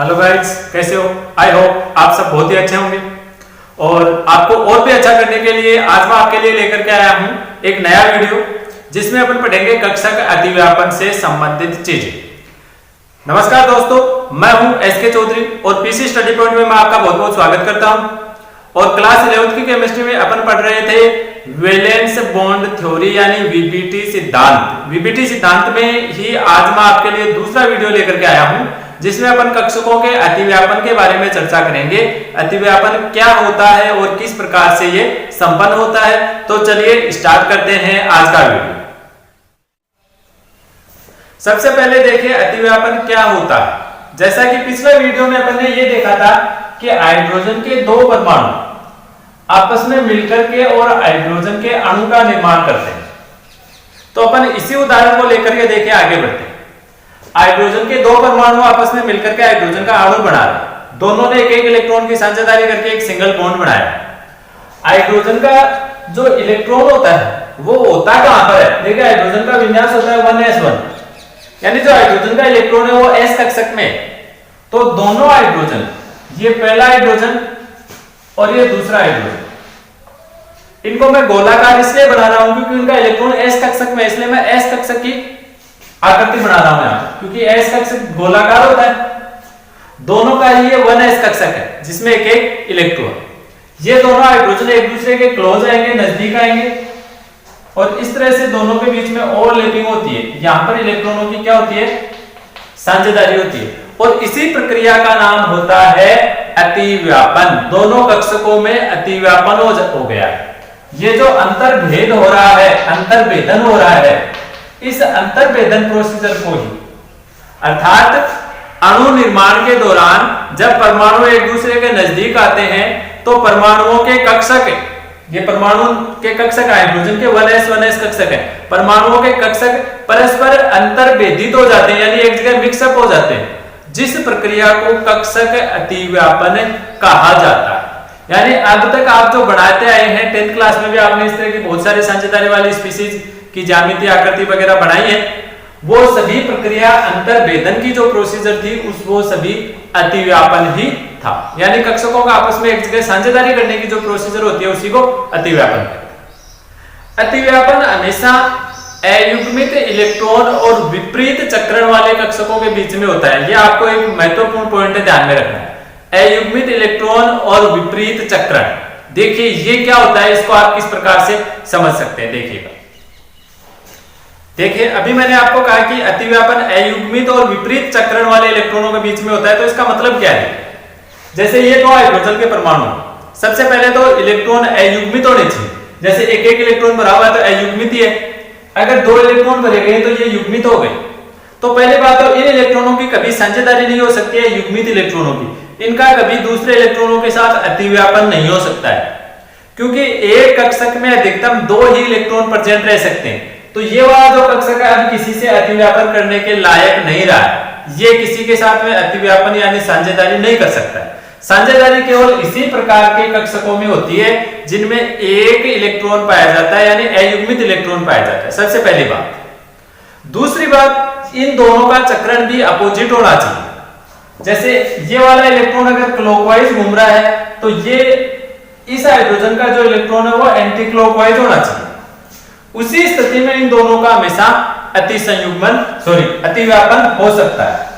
Hello guys, कैसे हो? I hope आप सब बहुत ही अच्छे होंगे। और आपको और भी अच्छा करने के लिए आज मैं आपके लिए लेकर के आया हूं एक नया वीडियो, जिसमें अपन पढ़ेंगे कक्षा के अतिव्यापन से संबंधित चीजें। नमस्कार दोस्तों, मैं हूं एसके चौधरी और पीसी स्टडी पॉइंट में मैं आपका बहुत बहुत स्वागत करता हूं। और क्लास 11th की केमिस्ट्री में अपन पढ़ रहे थे वैलेंस बॉन्ड थ्योरी यानी वीबीटी सिद्धांत। वीबीटी सिद्धांत में ही आज मैं आपके लिए दूसरा वीडियो लेकर के आया हूं, जिसमें अपन कक्षकों के अतिव्यापन के बारे में चर्चा करेंगे। अतिव्यापन क्या होता है और किस प्रकार से ये संपन्न होता है। तो चलिए स्टार्ट करते हैं आज का वीडियो। सबसे पहले देखिए अतिव्यापन क्या होता है। जैसा कि पिछले वीडियो में अपन ने ये देखा था कि हाइड्रोजन के दो परमाणु आपस में मिलकर के और हाइड्रोजन के अणु का निर्माण करते हैं। तो अपन इसी उदाहरण को लेकर के देखिए आगे बढ़ते हैं। हाइड्रोजन के दो परमाणु आपस में मिलकर के हाइड्रोजन का अणु बना रहे, दोनों ने एक एक इलेक्ट्रॉन की साझेदारी करके एक सिंगल बॉन्ड बनाया। हाइड्रोजन का जो इलेक्ट्रॉन होता है वो होता कहां पर है? देखिए हाइड्रोजन का विन्यास होता है 1s1, यानी जो हाइड्रोजन का इलेक्ट्रॉन है वो s कक्षक में। तो दोनों हाइड्रोजन, ये पहला हाइड्रोजन और ये दूसरा हाइड्रोजन, इनको मैं गोलाकार इसलिए बना रहा हूं क्योंकि उनका इलेक्ट्रॉन s कक्षक में, इसलिए मैं s कक्षक की आकृति बना रहा हूं यहां, क्योंकि s कक्षक गोलाकार होता है। दोनों का ये 1s कक्षक है जिसमें एक एक इलेक्ट्रॉन। ये दोनों हाइड्रोजन एक दूसरे के क्लोज आएंगे, नजदीक आएंगे, और इस तरह से दोनों के बीच में ओवरलैपिंग होती है। यहां पर इलेक्ट्रॉनों की क्या होती है? साझेदारी होती है। और इसी प्रक्रिया का नाम होता है अतिव्यापन। दोनों कक्षकों में अतिव्यापन हो गया है। ये जो अंतर्भेद हो रहा है, अंतर्भेदन हो रहा है, इस अंतर्भेदन प्रोसीजर को ही, अर्थात अणु निर्माण के दौरान जब परमाणु एक दूसरे के नजदीक आते हैं तो परमाणुओं के कक्षक, ये परमाणु के कक्षक हाइड्रोजन के 1s कक्षक है, परमाणुओं के कक्षक परस्पर अंतर्भेदित हो जाते हैं, यानी एक जगह मिक्सअप हो जाते हैं, जिस प्रक्रिया को कक्षक अतिव्यापन कहा जाता है। यानी अब तक आप जो बढ़ाते आए हैं 10th क्लास में भी आपने इस तरह की बहुत सारी साझेदारी वाली स्पीशीज की ज्यामिति आकृति वगैरह बनाई है। वो सभी प्रक्रिया अंतर्भेदन की जो प्रोसीजर थी वो सभी अतिव्यापन ही था। यानी कक्षकों का आपस में एक जगह साझेदारी करने की जो प्रोसीजर होती है उसी को अतिव्यापन कहते हैं। अतिव्यापन हमेशा अयुग्मित इलेक्ट्रॉन और विपरीत चक्रण वाले कक्षकों के बीच में होता है। यह आपको एक महत्वपूर्ण पॉइंट ध्यान में रखना है, अयुग्मित इलेक्ट्रॉन और विपरीत चक्रण। देखिए ये क्या होता है, इसको आप किस प्रकार से समझ सकते हैं। देखिए अभी मैंने आपको कहा कि अतिव्यापन अयुग्मित और विपरीत चक्रण वाले इलेक्ट्रॉनों के बीच में होता है। तो इसका मतलब क्या है? जैसे ये दो हाइड्रोजन के परमाणु, सबसे पहले तो इलेक्ट्रॉन अयुग्मित होने चाहिए। जैसे एक एक इलेक्ट्रॉन भरा हुआ है तो अयुग्मित ही है। अगर दो इलेक्ट्रॉन भरे गए तो ये युग्मित हो गए। तो पहली बात तो इन इलेक्ट्रॉनों की कभी साझेदारी नहीं हो सकती है, युग्मित इलेक्ट्रॉनों की। इनका कभी दूसरे इलेक्ट्रॉनों के साथ अतिव्यापन नहीं हो सकता है, क्योंकि एक कक्षक में अधिकतम दो ही इलेक्ट्रॉन प्रेजेंट रह सकते हैं। तो ये वाला जो कक्षक है अब किसी से अतिव्यापन करने के लायक नहीं रहा है। ये किसी के साथ में अतिव्यापन यानी साझेदारी नहीं कर सकता है। साझेदारी केवल इसी प्रकार के कक्षकों में होती है जिनमें एक इलेक्ट्रॉन पाया जाता है, यानी अयुग्मित इलेक्ट्रॉन पाया जाता है। सबसे पहली बात। दूसरी बात, इन दोनों का चक्रण भी अपोजिट होना चाहिए। जैसे ये वाला इलेक्ट्रॉन अगर क्लॉकवाइज घूम रहा है तो ये इस हाइड्रोजन का जो इलेक्ट्रॉन है वो एंटी क्लॉकवाइज होना चाहिए। उसी स्थिति में इन दोनों का हमेशा अतिव्यापन हो सकता है।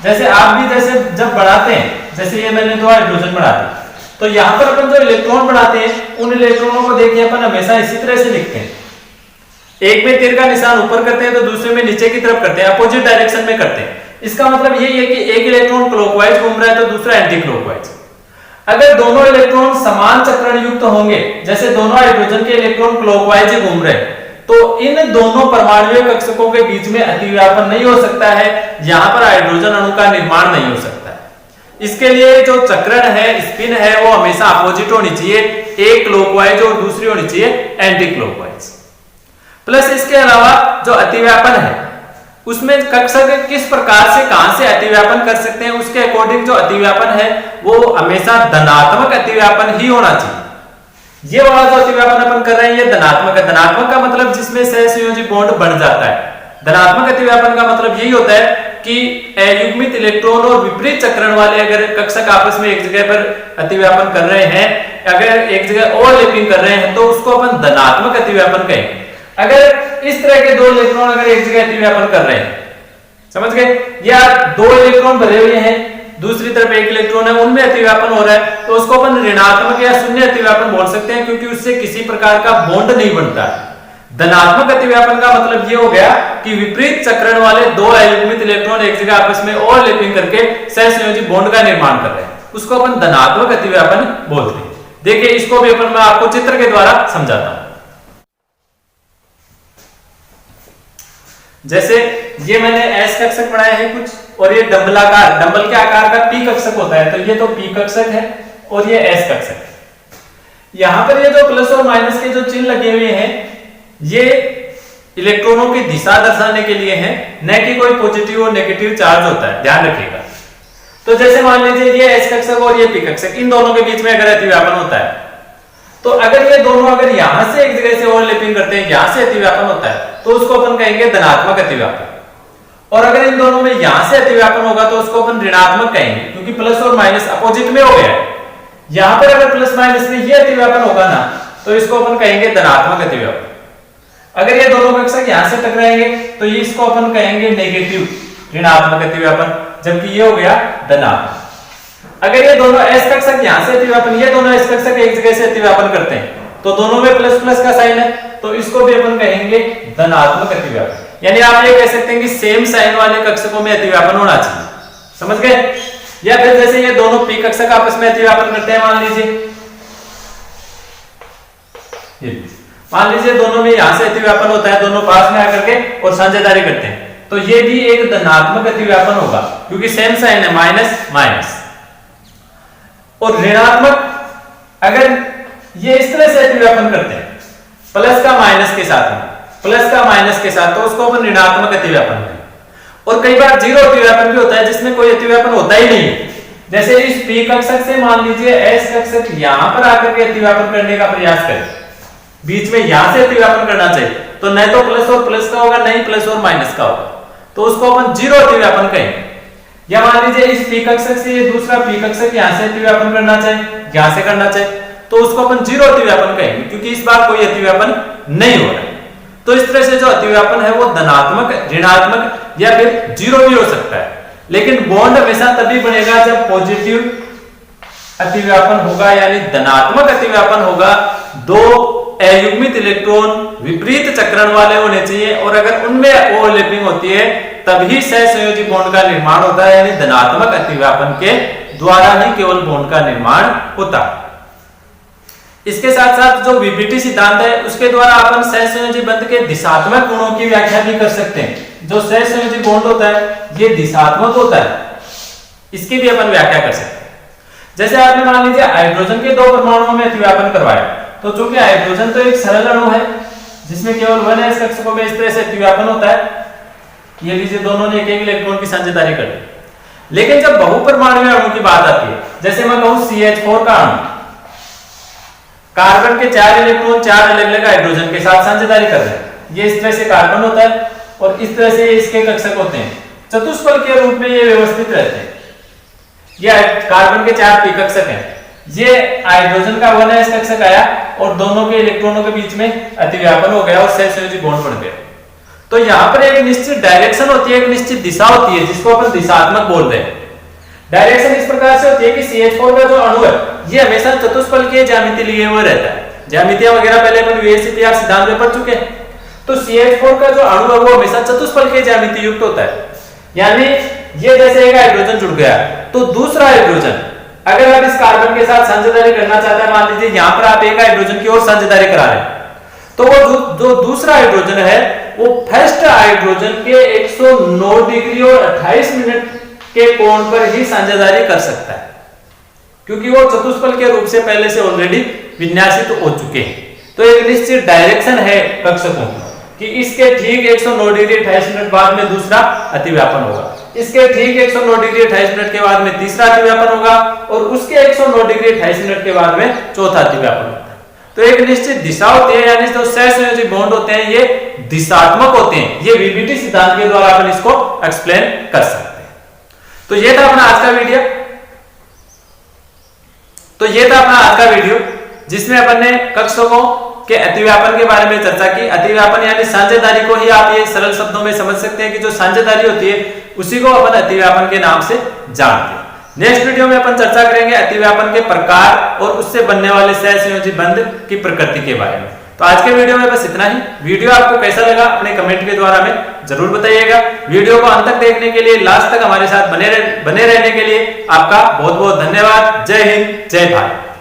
जैसे आप भी जैसे जब बढ़ाते हैं, जैसे ये मैंने दो हाइड्रोजन बढ़ाते हैं, तो यहां पर अपन जो इलेक्ट्रॉन बढ़ाते हैं उन इलेक्ट्रॉनों को देखिए अपन हमेशा इसी तरह से लिखते हैं। एक में तीर का निशान ऊपर करते हैं तो दूसरे में नीचे की तरफ करते हैं, अपोजिट डायरेक्शन में करते हैं। इसका मतलब यही है कि एक इलेक्ट्रॉन क्लॉकवाइज घूम रहा है तो दूसरा एंटी क्लॉकवाइज। अगर दोनों इलेक्ट्रॉन समान चक्रण युक्त होंगे, जैसे दोनों हाइड्रोजन के इलेक्ट्रॉन क्लॉकवाइज ही घूम रहे हैं, तो इन दोनों परमाणुीय कक्षकों के बीच में अतिव्यापन नहीं हो सकता है। यहां पर हाइड्रोजन अणु का निर्माण नहीं हो सकता है। इसके लिए जो चक्रण है, स्पिन है, वो हमेशा अपोजिट होनी चाहिए। एक क्लॉकवाइज और दूसरी होनी चाहिए एंटी क्लॉकवाइज। प्लस इसके अलावा जो अतिव्यापन है उसमें कक्षक किस प्रकार से कहां से अतिव्यापन कर सकते हैं, उसके अकॉर्डिंग जो अतिव्यापन है वो हमेशा धनात्मक अतिव्यापन ही होना चाहिए। ये वाला जो अतिव्यापन अपन कर रहे हैं ये धनात्मक है। धनात्मक का मतलब जिसमें सहसंयोजी बॉन्ड बन जाता है। धनात्मक अतिव्यापन का मतलब यही होता है कि युग्मित इलेक्ट्रॉन और विपरीत चक्रण वाले अगर कक्षक आपस में एक जगह पर अतिव्यापन कर रहे हैं, अगर एक जगह ओवरलैपिंग कर रहे हैं, तो उसको अपन धनात्मक अतिव्यापन कहेंगे। अगर इस तरह के दो इलेक्ट्रॉन अगर एक जगह अतिव्यापन कर रहे हैं, समझ गए, या दो इलेक्ट्रॉन भरे हुए हैं, दूसरी तरफ एक इलेक्ट्रॉन है, उनमें अतिव्यापन हो रहा है, तो उसको अपन ऋणात्मक या शून्य अतिव्यापन बोल सकते हैं, क्योंकि उससे किसी प्रकार का बॉन्ड नहीं बनता। धनात्मक अतिव्यापन का मतलब ये हो गया कि विपरीत चक्रण वाले दो अयुग्मित इलेक्ट्रॉन एक जगह आपस में ओवरलैपिंग करके सहसंयोजी बॉन्ड का निर्माण कर रहे हैं, उसको अपन धनात्मक अतिव्यापन बोलते हैं। देखिए इसको भी अपन मैं आपको चित्र के द्वारा समझाता हूं। जैसे ये मैंने एस कक्षक बनाया है कुछ, और ये डंबलाकार, डंबल के आकार का पी कक्षक होता है, तो ये तो पी कक्षक है और ये एस कक्षक है। यहां पर ये जो प्लस और माइनस के जो चिन्ह लगे हुए हैं, ये इलेक्ट्रॉनों की दिशा दर्शाने के लिए है, न कि कोई पॉजिटिव और नेगेटिव चार्ज होता है, ध्यान रखिएगा। तो जैसे मान लीजिए ये एस कक्षक और ये पी कक्षक, इन दोनों के बीच में अगर अतिव्यापन होता है, तो अगर ये दोनों अगर यहां से एक जगह से ओवरलैपिंग करते हैं, यहां से अतिव्यापन होता है, तो उसको अपन कहेंगे धनात्मक अतिव्यापन। और अगर इन दोनों में यहां से अतिव्यापन होगा तो उसको अपन ऋणात्मक कहेंगे, क्योंकि प्लस और माइनस अपोजिट में हो गया है। यहां पर अगर प्लस माइनस में ये अतिव्यापन होगा ना, तो इसको अपन कहेंगे धनात्मक अतिव्यापन। अगर ये दोनों कक्षक यहां से टकराएंगे तो ये इसको अपन कहेंगे नेगेटिव ऋणात्मक अतिव्यापन, जबकि ये हो गया धनात्मक। अगर ये दोनों एस कक्षक यहां से अतिव्यापन, ये दोनों एस कक्षक एक जगह से अतिव्यापन करते हैं, तो दोनों में प्लस प्लस का साइन है, तो इसको भी अपन कहेंगे धनात्मक अतिव्यापन। यानी आप ये कह सकते हैं कि सेम साइन वाले कक्षकों में अतिव्यापन होना चाहिए, समझ गए। या फिर जैसे ये दोनों पी कक्षक आपस में अतिव्यापन करते हैं, मान लीजिए दोनों में यहां से अतिव्यापन होता है, दोनों पास में आकर के और साझेदारी करते हैं, तो ये भी एक धनात्मक अतिव्यापन होगा, क्योंकि सेम साइन है, माइनस माइनस। और ऋणात्मक अगर ये इस तरह से अतिव्यापन करते हैं, प्लस का माइनस के साथ में, प्लस का माइनस के साथ, तो उसको अपन ऋणात्मक अतिव्यापन कहें। और कई बार जीरो अतिव्यापन भी होता है, जिसमें कोई अतिव्यापन होता ही नहीं है। जैसे इस पी कक्षक से मान लीजिए एस कक्षक यहां पर आकर के अतिव्यापन करने का प्रयास करें, बीच में यहां से अतिव्यापन करना चाहिए, तो न तो प्लस और प्लस का होगा, नहीं प्लस और माइनस का होगा, तो उसको अपन जीरो अतिव्यापन कहेंगे। या मान लीजिए इस पी कक्षक से ये दूसरा पी कक्षक यहां से अतिव्यापन करना चाहिए, यहां से करना चाहिए, तो उसको अपन जीरो अतिव्यापन कहेंगे, क्योंकि इस बार कोई अतिव्यापन नहीं हो रहा है। तो इस तरह से जो अतिव्यापन है वो धनात्मक, ऋणात्मक या फिर जीरो भी हो सकता है, लेकिन बॉन्ड हमेशा तभी बनेगा जब पॉजिटिव अतिव्यापन होगा, यानी धनात्मक अतिव्यापन होगा। दो अयुग्मित इलेक्ट्रॉन विपरीत चक्रण वाले होने चाहिए, और अगर उनमें ओवरलैपिंग होती है तभी सहसंयोजी बॉन्ड का निर्माण होता है, यानी धनात्मक अतिव्यापन के द्वारा ही केवल बॉन्ड का निर्माण होता है। इसके साथ साथ जो वीबीटी सिद्धांत है, उसके द्वारा अपन सहसंयोजी बंध के दिशात्मक गुणों की व्याख्या भी कर सकते हैं। जो सहसंयोजी बॉन्ड होता है ये दिशात्मक होता है, इसकी भी अपन व्याख्या कर सकते हैं। जैसे आपने मान लीजिए हाइड्रोजन के दो परमाणुओं में अतिव्यापन करवाया, तो चूंकि हाइड्रोजन तो एक सरल अणु है जिसमें केवल 1s कक्षकों में इस तरह से अतिव्यापन होता है, ये लीजिए दोनों ने एक एक इलेक्ट्रॉन की साझेदारी कर ली। लेकिन जब बहुपरमाणुक अणु की बात आती है, जैसे मैं कहूं CH4 का अणु, कार्बन के 4 इलेक्ट्रॉन 4 अलग अलग हाइड्रोजन के साथ साझेदारी कर रहे हैं, ये इस तरह से कार्बन होता है और इस तरह से इसके कक्षक होते हैं, चतुष्फल के रूप में ये व्यवस्थित रहते हैं। ये कार्बन के 4 पी कक्षक हैं, ये हाइड्रोजन का 1s कक्षक आया और दोनों के इलेक्ट्रॉनों के बीच में अतिव्यापन हो गया और सहसंयोजी बॉन्ड बन गया। तो यहाँ पर एक निश्चित डायरेक्शन होती है, एक निश्चित दिशा होती है, जिसको अपन दिशात्मक बोल रहे हैं। डायरेक्शन इस प्रकार से होती है कि CH4 का जो अणु है ये हमेशा चतुष्फल के ज्यामिति लिए हुए रहता है। ज्यामितियां वगैरह पहले अपन VSEPR सिद्धांत में पढ़ चुके हैं। तो CH4 का जो अणु है वो हमेशा चतुष्फल के ज्यामिति युक्त होता है, यानी ये जैसे एक हाइड्रोजन जुड़ गया तो दूसरा हाइड्रोजन अगर आप इस कार्बन के साथ साझेदारी करना चाहते हैं, मान लीजिए यहाँ पर आप एक हाइड्रोजन की ओर साझेदारी करा रहे हैं, तो वो जो दूसरा हाइड्रोजन है वो फर्स्ट हाइड्रोजन के 109 डिग्री और 28 मिनट के कोण पर ही साझेदारी कर सकता है, क्योंकि वो चतुष्फल के रूप से पहले से ऑलरेडी विन्यासित हो चुके हैं। तो एक निश्चित डायरेक्शन है कक्षकों कि इसके ठीक 109 डिग्री 28 मिनट बाद में दूसरा अतिव्यापन होगा, इसके ठीक 109 डिग्री 28 मिनट के बाद में तीसरा अतिव्यापन होगा और उसके 109 डिग्री 28 मिनट के बाद में चौथा अतिव्यापन होगा। तो एक निश्चित दिशा होती है, यानी जो सहसंयोजी बॉन्ड होते हैं ये दिशात्मक होते हैं। ये वीबीटी सिद्धांत के द्वारा अपन इसको एक्सप्लेन कर सकते हैं। तो ये था अपना आज का वीडियो, जिसमें अपन ने कक्षकों के अतिव्यापन के बारे में चर्चा की। अतिव्यापन यानी साझेदारी को ही आप ये सरल शब्दों में समझ सकते हैं कि जो साझेदारी होती है उसी को अपन अतिव्यापन के नाम से जानते हैं। नेक्स्ट वीडियो में अपन चर्चा करेंगे अतिव्यापन के प्रकार और उससे बनने वाले सहसंयोजी बंध की प्रकृति के बारे में। तो आज के वीडियो में बस इतना ही। वीडियो आपको कैसा लगा अपने कमेंट के द्वारा में जरूर बताइएगा। वीडियो को अंत तक देखने के लिए, लास्ट तक हमारे साथ बने रहने के लिए आपका बहुत बहुत धन्यवाद। जय हिंद, जय भारत।